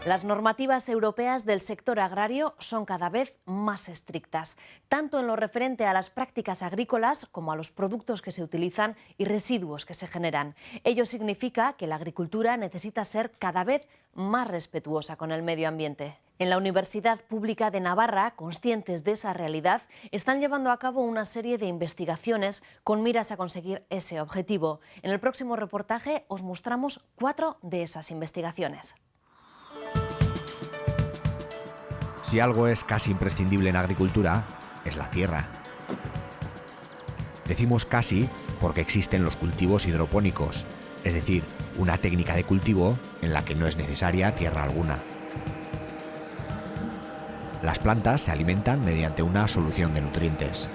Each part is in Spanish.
Las normativas europeas del sector agrario son cada vez más estrictas, tanto en lo referente a las prácticas agrícolas como a los productos que se utilizan y residuos que se generan. Ello significa que la agricultura necesita ser cada vez más respetuosa con el medio ambiente. En la Universidad Pública de Navarra, conscientes de esa realidad, están llevando a cabo una serie de investigaciones con miras a conseguir ese objetivo. En el próximo reportaje os mostramos 4 de esas investigaciones. Si algo es casi imprescindible en agricultura, es la tierra. Decimos casi porque existen los cultivos hidropónicos, es decir, una técnica de cultivo en la que no es necesaria tierra alguna. Las plantas se alimentan mediante una solución de nutrientes.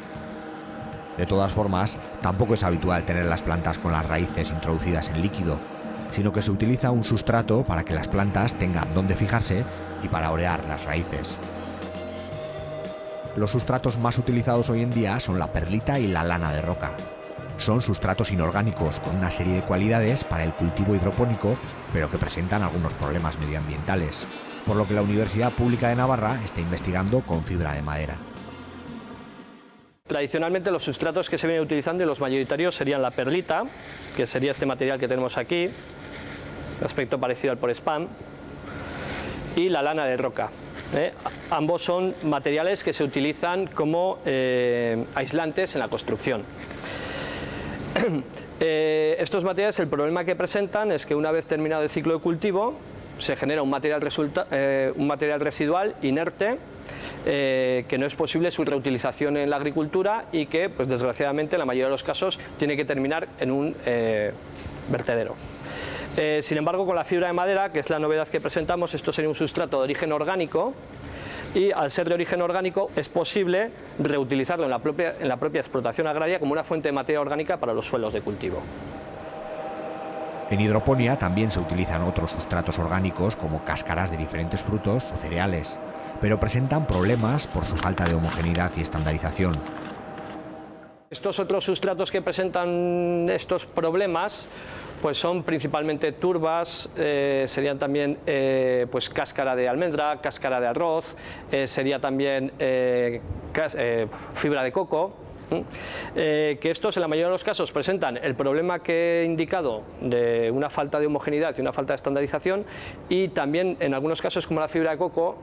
De todas formas, tampoco es habitual tener las plantas con las raíces introducidas en líquido, sino que se utiliza un sustrato para que las plantas tengan dónde fijarse y para orear las raíces. Los sustratos más utilizados hoy en día son la perlita y la lana de roca. Son sustratos inorgánicos con una serie de cualidades para el cultivo hidropónico, pero que presentan algunos problemas medioambientales, por lo que la Universidad Pública de Navarra está investigando con fibra de madera. Tradicionalmente los sustratos que se vienen utilizando y los mayoritarios serían la perlita, que sería este material que tenemos aquí, aspecto parecido al Porespam, y la lana de roca. Ambos son materiales que se utilizan como aislantes en la construcción. Estos materiales, el problema que presentan es que una vez terminado el ciclo de cultivo se genera un material residual inerte, que no es posible su reutilización en la agricultura y que, pues, desgraciadamente, en la mayoría de los casos tiene que terminar en un vertedero. Sin embargo, con la fibra de madera, que es la novedad que presentamos, esto sería un sustrato de origen orgánico y, al ser de origen orgánico, es posible reutilizarlo en la propia explotación agraria como una fuente de materia orgánica para los suelos de cultivo. En hidroponía también se utilizan otros sustratos orgánicos como cáscaras de diferentes frutos o cereales, pero presentan problemas por su falta de homogeneidad y estandarización. Estos otros sustratos que presentan estos problemas pues son principalmente turbas, serían también pues cáscara de almendra, cáscara de arroz, sería también fibra de coco. Que estos en la mayoría de los casos presentan el problema que he indicado de una falta de homogeneidad y una falta de estandarización, y también en algunos casos, como la fibra de coco,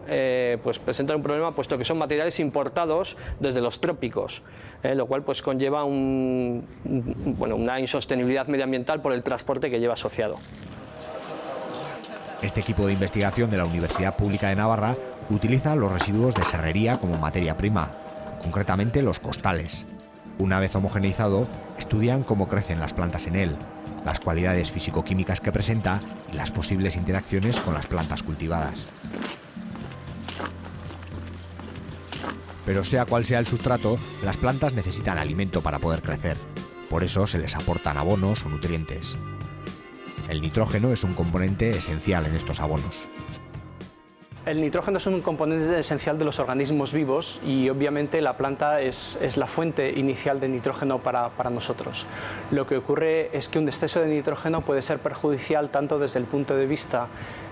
pues presentan un problema puesto que son materiales importados desde los trópicos, lo cual pues conlleva una insostenibilidad medioambiental por el transporte que lleva asociado. Este equipo de investigación de la Universidad Pública de Navarra utiliza los residuos de serrería como materia prima, concretamente los costales. Una vez homogeneizado, estudian cómo crecen las plantas en él, las cualidades físico-químicas que presenta y las posibles interacciones con las plantas cultivadas. Pero sea cual sea el sustrato, las plantas necesitan alimento para poder crecer. Por eso se les aportan abonos o nutrientes. El nitrógeno es un componente esencial en estos abonos. El nitrógeno es un componente esencial de los organismos vivos y obviamente la planta es la fuente inicial de nitrógeno para nosotros. Lo que ocurre es que un exceso de nitrógeno puede ser perjudicial tanto desde el punto de vista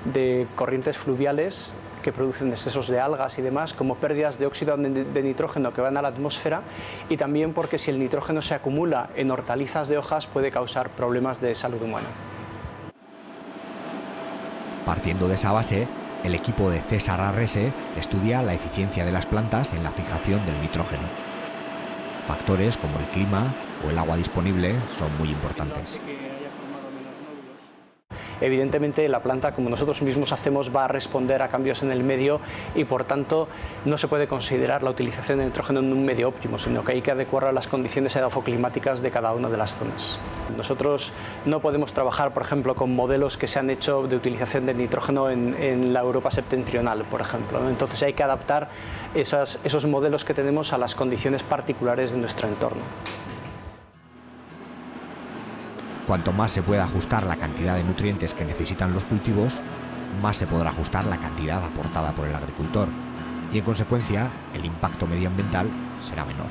de corrientes fluviales que producen excesos de algas y demás, como pérdidas de óxido de nitrógeno que van a la atmósfera, y también porque si el nitrógeno se acumula en hortalizas de hojas puede causar problemas de salud humana. Partiendo de esa base, el equipo de César Arrese estudia la eficiencia de las plantas en la fijación del nitrógeno. Factores como el clima o el agua disponible son muy importantes. Evidentemente la planta, como nosotros mismos hacemos, va a responder a cambios en el medio y por tanto no se puede considerar la utilización de nitrógeno en un medio óptimo, sino que hay que adecuarlo a las condiciones edafoclimáticas de cada una de las zonas. Nosotros no podemos trabajar, por ejemplo, con modelos que se han hecho de utilización de nitrógeno en la Europa septentrional, por ejemplo, ¿no? Entonces hay que adaptar esos modelos que tenemos a las condiciones particulares de nuestro entorno. Cuanto más se pueda ajustar la cantidad de nutrientes que necesitan los cultivos, más se podrá ajustar la cantidad aportada por el agricultor y, en consecuencia, el impacto medioambiental será menor.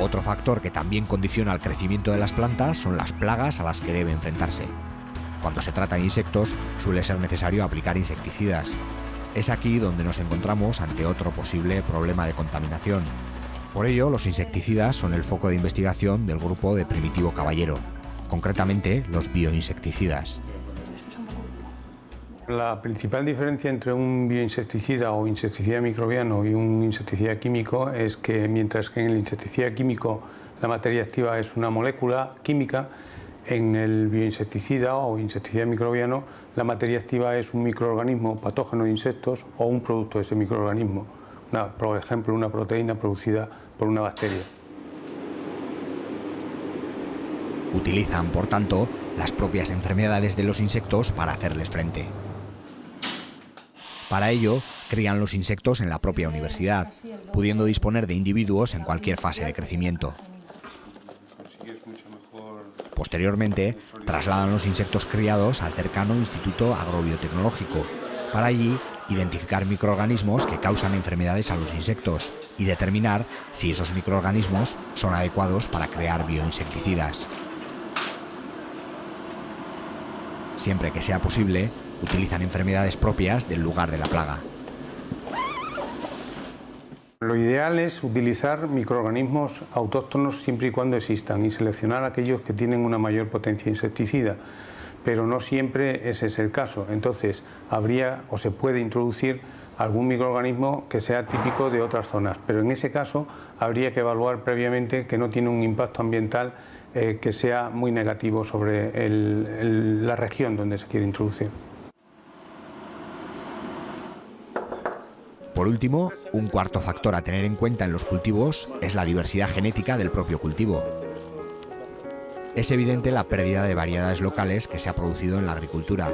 Otro factor que también condiciona el crecimiento de las plantas son las plagas a las que debe enfrentarse. Cuando se trata de insectos, suele ser necesario aplicar insecticidas. Es aquí donde nos encontramos ante otro posible problema de contaminación. Por ello, los insecticidas son el foco de investigación del grupo de Primitivo Caballero, concretamente los bioinsecticidas. La principal diferencia entre un bioinsecticida o insecticida microbiano y un insecticida químico es que mientras que en el insecticida químico la materia activa es una molécula química, en el bioinsecticida o insecticida microbiano la materia activa es un microorganismo patógeno de insectos o un producto de ese microorganismo, por ejemplo una proteína producida por una bacteria. Utilizan, por tanto, las propias enfermedades de los insectos para hacerles frente. Para ello, crían los insectos en la propia universidad, pudiendo disponer de individuos en cualquier fase de crecimiento. Posteriormente, trasladan los insectos criados al cercano Instituto Agrobiotecnológico, para allí identificar microorganismos que causan enfermedades a los insectos y determinar si esos microorganismos son adecuados para crear bioinsecticidas. Siempre que sea posible, utilizan enfermedades propias del lugar de la plaga. Lo ideal es utilizar microorganismos autóctonos siempre y cuando existan y seleccionar aquellos que tienen una mayor potencia insecticida, pero no siempre ese es el caso. Entonces, habría o se puede introducir algún microorganismo que sea típico de otras zonas, pero en ese caso habría que evaluar previamente que no tiene un impacto ambiental que sea muy negativo sobre la región donde se quiere introducir. Por último, un cuarto factor a tener en cuenta en los cultivos es la diversidad genética del propio cultivo. Es evidente la pérdida de variedades locales que se ha producido en la agricultura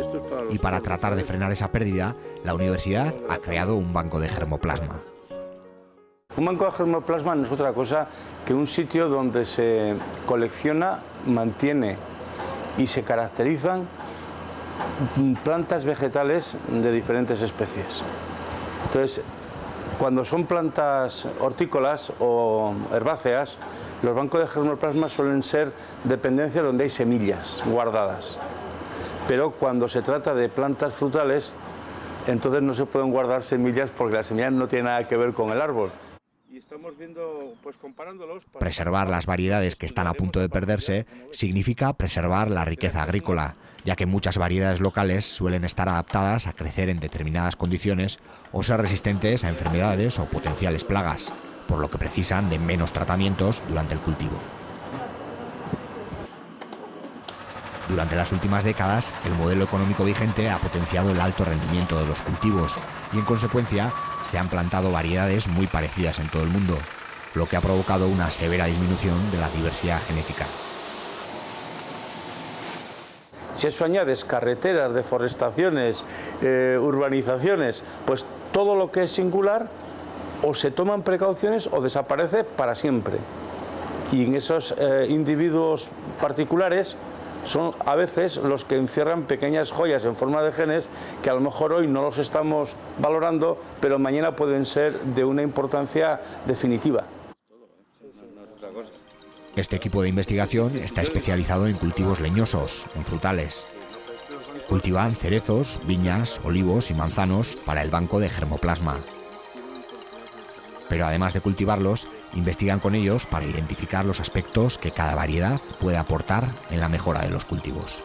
y para tratar de frenar esa pérdida, la universidad ha creado un banco de germoplasma. Un banco de germoplasma no es otra cosa que un sitio donde se colecciona, mantiene y se caracterizan plantas vegetales de diferentes especies. Entonces, cuando son plantas hortícolas o herbáceas, los bancos de germoplasma suelen ser dependencias donde hay semillas guardadas. Pero cuando se trata de plantas frutales, entonces no se pueden guardar semillas porque las semillas no tienen nada que ver con el árbol. Y estamos viendo, pues comparándolos... Preservar las variedades que están a punto de perderse significa preservar la riqueza agrícola, ya que muchas variedades locales suelen estar adaptadas a crecer en determinadas condiciones o ser resistentes a enfermedades o potenciales plagas, por lo que precisan de menos tratamientos durante el cultivo. Durante las últimas décadas, el modelo económico vigente ha potenciado el alto rendimiento de los cultivos y, en consecuencia, se han plantado variedades muy parecidas en todo el mundo, lo que ha provocado una severa disminución de la diversidad genética. Si a eso añades carreteras, deforestaciones, urbanizaciones, pues todo lo que es singular o se toman precauciones o desaparece para siempre. Y en esos individuos particulares son a veces los que encierran pequeñas joyas en forma de genes que a lo mejor hoy no los estamos valorando, pero mañana pueden ser de una importancia definitiva. Este equipo de investigación está especializado en cultivos leñosos, en frutales. Cultivan cerezos, viñas, olivos y manzanos para el banco de germoplasma. Pero además de cultivarlos, investigan con ellos para identificar los aspectos que cada variedad puede aportar en la mejora de los cultivos.